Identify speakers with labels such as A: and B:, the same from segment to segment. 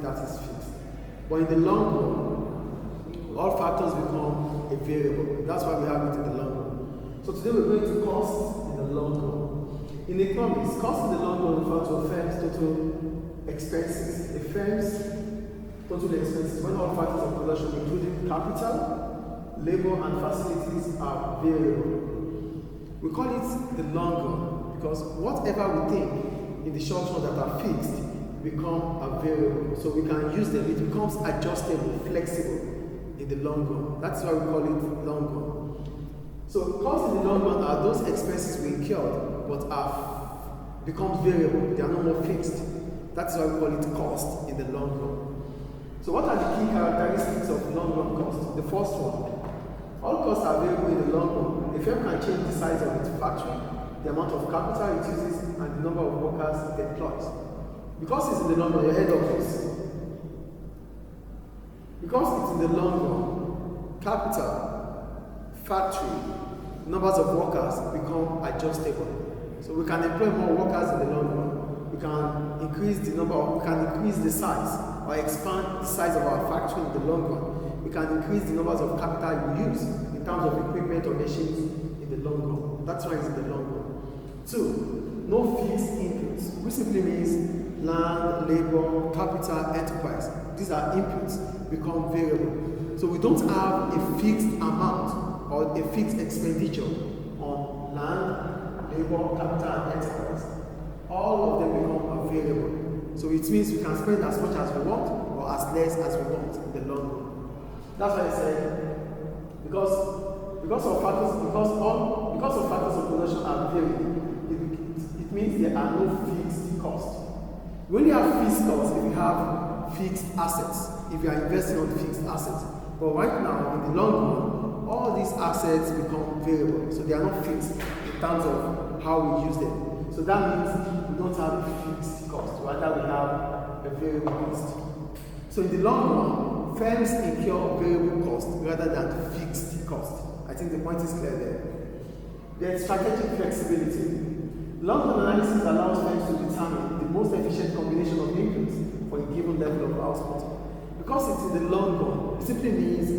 A: that is fixed. But in the long run, all factors become a variable. That's why we have it in the long run. So today we're going to cost in the long run. In economics, cost in the long run refers to a firm's total expenses. A firm's total expenses when all factors of production, including capital, labor, and facilities, are variable. We call it the long run because whatever we think in the short run that are fixed become a variable. So we can use them. It becomes adjustable, flexible in the long run. That's why we call it long run. So costs in the long run are those expenses we incurred but becomes variable. They are no more fixed. That's why we call it cost in the long run. So what are the key characteristics of long run cost? The first one, all costs are variable in the long run. A firm can change the size of its factory, the amount of capital it uses, and the number of workers it employs. Because it's in the long run, your head office. Because it's in the long run, capital, factory, numbers of workers become adjustable. So we can employ more workers in the long run. We can increase the size or expand the size of our factory in the long run. We can increase the numbers of capital we use in terms of equipment or machines in the long run. That's why it's in the long run. 2, no fixed inputs, which simply means land, labor, capital, enterprise. These are inputs become variable. So we don't have a fixed amount or a fixed expenditure on land, labor, capital, and enterprise. All of them become a variable. So it means we can spend as much as we want or as less as we want in the long run. That's why I said because of factors of production are variable, it means there are no fixed costs. We only have fixed costs if you have fixed assets, if you are investing on fixed assets. But right now, in the long run, all these assets become variable. So they are not fixed in terms of how we use them. So that means we don't have a fixed cost, rather we have a variable cost. So in the long run, firms incur variable cost rather than fixed cost. I think the point is clear there. There's strategic flexibility. Long-term analysis allows firms to determine the most efficient combination of inputs for a given level of output. Because it's in the long run, it simply means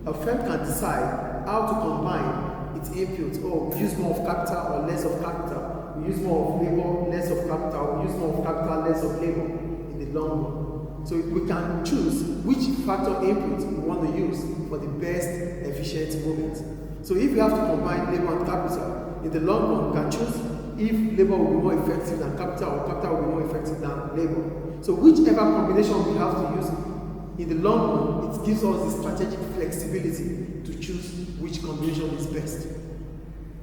A: a firm can decide how to combine its inputs. Oh, we use more of capital or less of capital. We use more of labor, less of capital. We use more of capital, less of labor in the long run. So we can choose which factor input we want to use for the best efficient moment. So if we have to combine labor and capital, in the long run, we can choose if labor will be more effective than capital or capital will be more effective than labor. So whichever combination we have to use, in the long run, it gives us the strategic flexibility to choose which combination is best.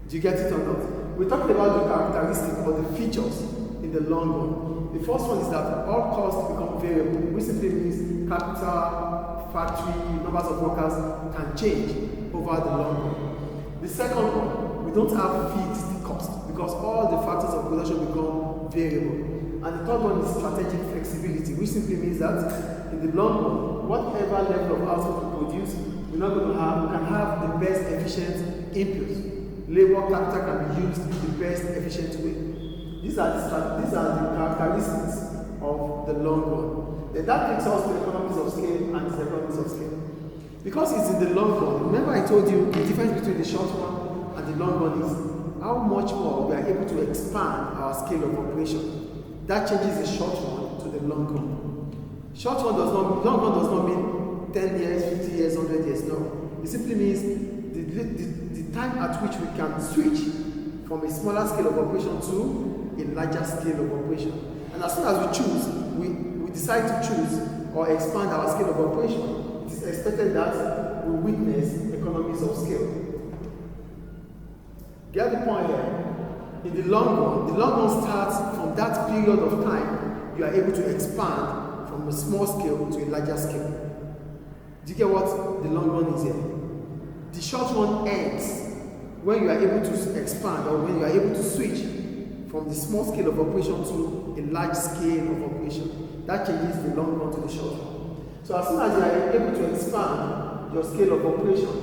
A: Do you get it or not? We talked about the characteristics or the features in the long run. The first one is that all costs become variable, which simply means capital, factory, numbers of workers can change over the long run. The second one, we don't have fixed costs because all the factors of production become variable. And the third one is strategic flexibility, which simply means that in the long run, whatever level of output we produce, we can have the best efficient inputs. Labor capital can be used in the best efficient way. These are the characteristics of the long run. Then that takes us to economies of scale and diseconomies of scale. Because it's in the long run, remember I told you the difference between the short run and the long run is how much more we are able to expand our scale of operation. That changes the short run to the long run. Long run does not mean 10 years, 50 years, 100 years, no. It simply means the time at which we can switch from a smaller scale of operation to a larger scale of operation. And as soon as we choose, we decide to choose or expand our scale of operation, it is expected that we witness economies of scale. Get the point here? In the long run starts from that period of time you are able to expand from a small scale to a larger scale. Do you get what the long run is here? The short run ends when you are able to expand or when you are able to switch from the small scale of operation to a large scale of operation. That changes the long run to the short run. So as soon as you are able to expand your scale of operation,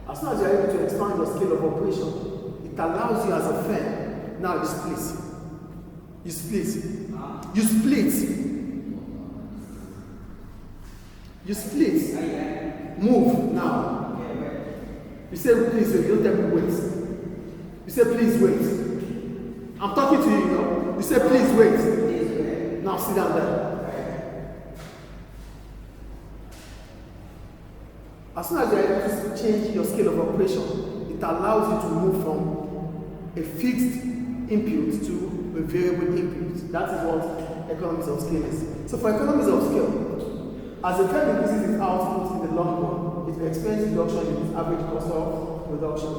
A: as soon as you are able to expand your scale of operation, it allows you as a firm, now you split. You split. You split. Move now. You say, please wait. You don't tell me wait. You say, please wait. I'm talking to you, you know. You say, please wait. Now sit down there. As soon as you are able to change your scale of operation, it allows you to move from a fixed input to a variable input. That is what economies of scale is. So for economies of scale, as the firm increases its output in the long run, it will experience reduction in its average cost of production.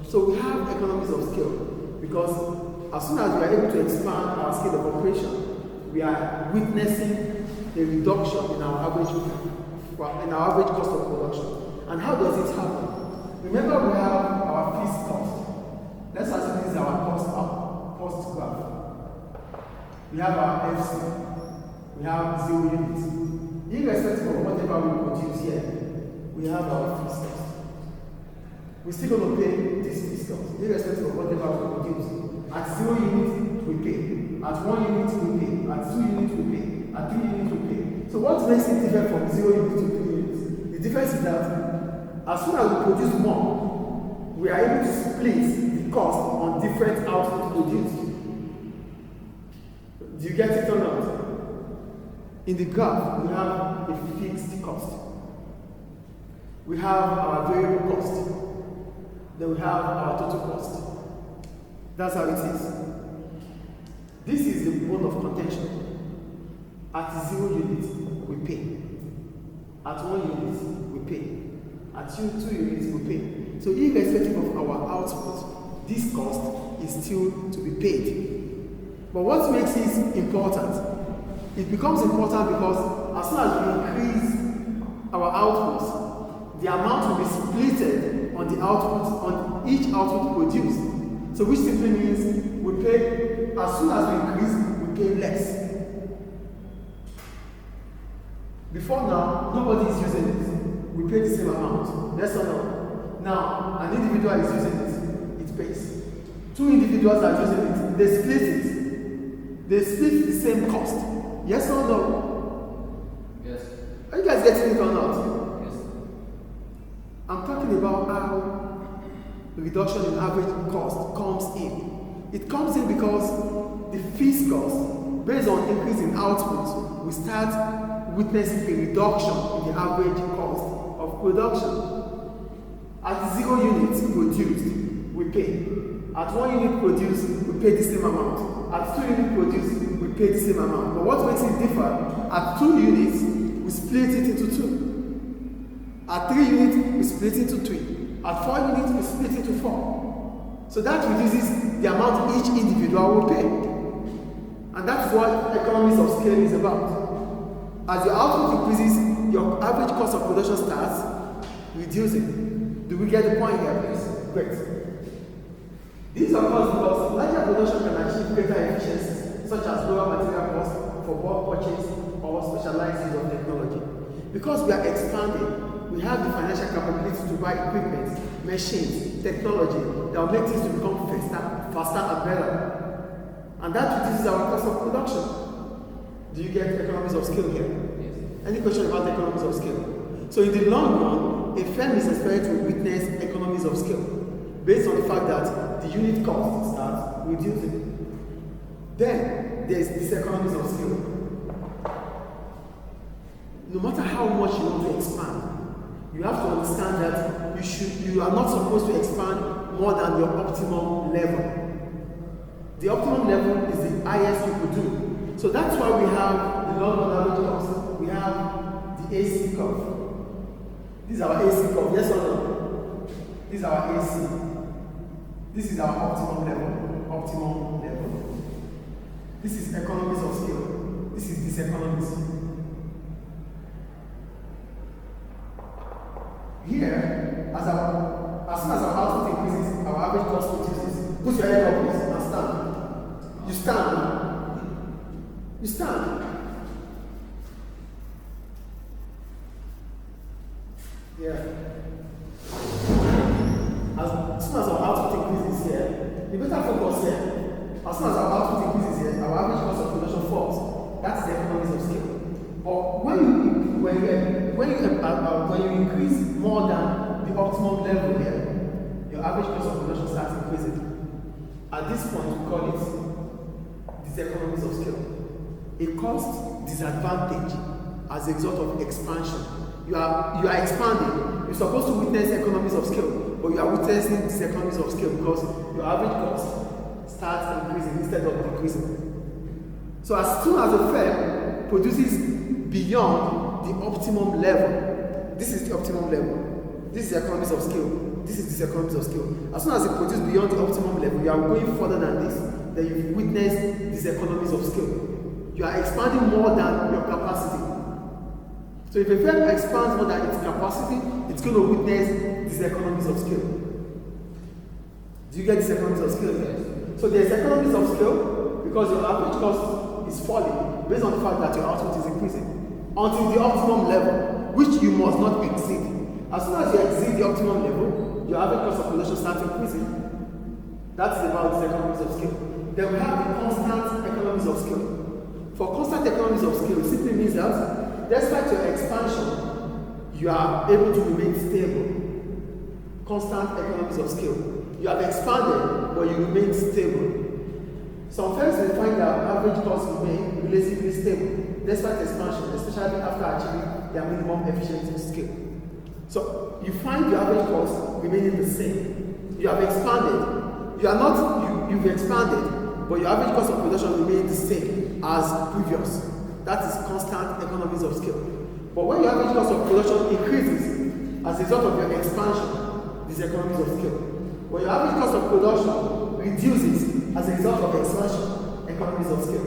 A: So we have economies of scale because as soon as we are able to expand our scale of operation, we are witnessing a reduction in our average cost of production. And how does it happen? Remember, we have our fixed cost. Let's assume this is our cost graph. We have our FC. We have 0 units. Irrespective of whatever we produce here, we have our fixed cost. We're still going to pay this fixed cost, irrespective of whatever we produce. At 0 units, we pay. At 1 unit, we pay. At 2 units, we pay. At 3 units, we pay. So what makes it different from 0 units to 3 units? The difference is that as soon as we produce more, we are able to split the cost on different outputs produced. Do you get it or not? In the graph, we have a fixed cost. We have our variable cost. Then we have our total cost. That's how it is. This is the bone of contention. At 0 units, we pay. At 1 unit, we pay. At 2 units, we pay. So irrespective of our output, this cost is still to be paid. But what makes it important? It becomes important because as soon as we increase our output, the amount will be splitted on the output, on each output produced. So which simply means we pay, as soon as we increase, we pay less. Before now, nobody is using it. We pay the same amount. Yes or no? Now, an individual is using it pays. 2 individuals are using it. They split it. They split the same cost. Yes or no?
B: Yes.
A: Are you guys getting it or not?
B: Yes.
A: I'm talking about how reduction in average cost comes in. It comes in because the fixed cost, based on increase in output, we start witnessing a reduction in the average cost of production. At 0 units produced, we pay. At 1 unit produced, we pay the same amount. At 2 units produced, we pay the same amount. But what makes it differ? At 2 units, we split it into 2. At 3 units, we split it into 3. At 4 units, we split it into 4. So that reduces the amount each individual will pay. And that's what economies of scale is about. As your output increases, your average cost of production starts reducing. Do we get the point here, please? Great. This occurs because larger production can achieve greater efficiencies, such as lower material costs for bulk purchase or specialized use of technology. Because we are expanding, we have the financial capability to buy equipment, machines, technology that will make things to become faster and better. And that reduces our cost of production. Do you get economies of scale here?
B: Yes.
A: Any question about economies of scale? So in the long run, a firm is expected to witness economies of scale based on the fact that the unit cost starts reducing. Then there's this economies of scale. No matter how much you want to expand, you have to understand that you are not supposed to expand more than your optimum level. The optimum level is the highest you could do. So that's why we have the long run average cost. We have the AC curve. This is our AC curve, yes or no? This is our AC. This is our optimum level. This is economies of scale. This is diseconomies. Here, as soon as our output increases, our average cost reduces. Put your head up, please, and stand. You stand. You stand. Yeah. As soon as our output increases here, you better focus here. As soon as our output increases here, our average cost of production falls. when you increase more than the optimum level here, your average cost of production starts increasing. At this point, we call it diseconomies of scale. A cost disadvantage as a result of expansion. You are expanding. You're supposed to witness economies of scale, but you are witnessing diseconomies of scale because your average cost starts increasing instead of decreasing. So as soon as a firm produces beyond the optimum level, this is the optimum level, this is the economies of scale, this is the economies of scale. As soon as it produces beyond the optimum level, you are going further than this, then you've witnessed these economies of scale. You are expanding more than your capacity. So if a firm expands more than its capacity, it's going to witness these economies of scale. Do you get these economies of scale? Yes. So there's economies of scale because your average cost is falling based on the fact that your output is increasing until the optimum level, which you must not exceed. As soon as you exceed the optimum level, your average cost of production starts increasing. That is about the economies of scale. Then we have the constant economies of scale. For constant economies of scale, it simply means that despite your expansion, you are able to remain stable. Constant economies of scale. You have expanded, but you remain stable. Some firms will find that average costs remain relatively stable, despite expansion, especially after achieving their minimum efficiency scale. So you find your average cost remaining the same. You have expanded. You've expanded, but your average cost of production remains the same as previous. That is constant economies of scale. But when your average cost of production increases as a result of your expansion, these economies of scale. When your average cost of production reduces as a result of expansion, economies of scale.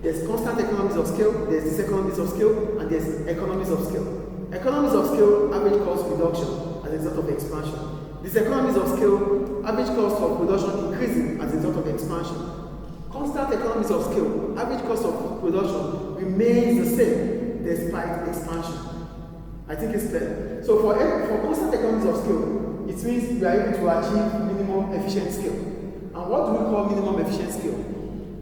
A: There's constant economies of scale, there's diseconomies of scale, and there's economies of scale. Economies of scale, average cost reduction as a result of expansion. Diseconomies of scale, average cost of production increasing as a result of expansion. Constant economies of scale, average cost of production remains the same despite expansion. I think it's clear. So for constant economies of scale, it means we are able to achieve minimum efficient scale. And what do we call minimum efficient scale?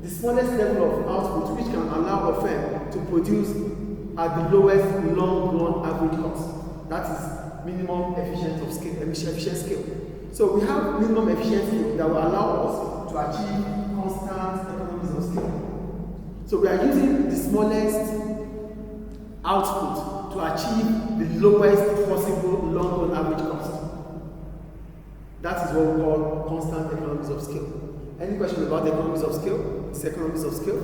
A: The smallest level of output which can allow a firm to produce at the lowest long-run average cost. That is minimum efficient scale. So we have minimum efficient scale that will allow us to achieve constant economies of scale. So we are using the smallest output to achieve the lowest possible long-run average cost. That is what we call constant economies of scale. Any question about the economies of scale? It's economies of scale.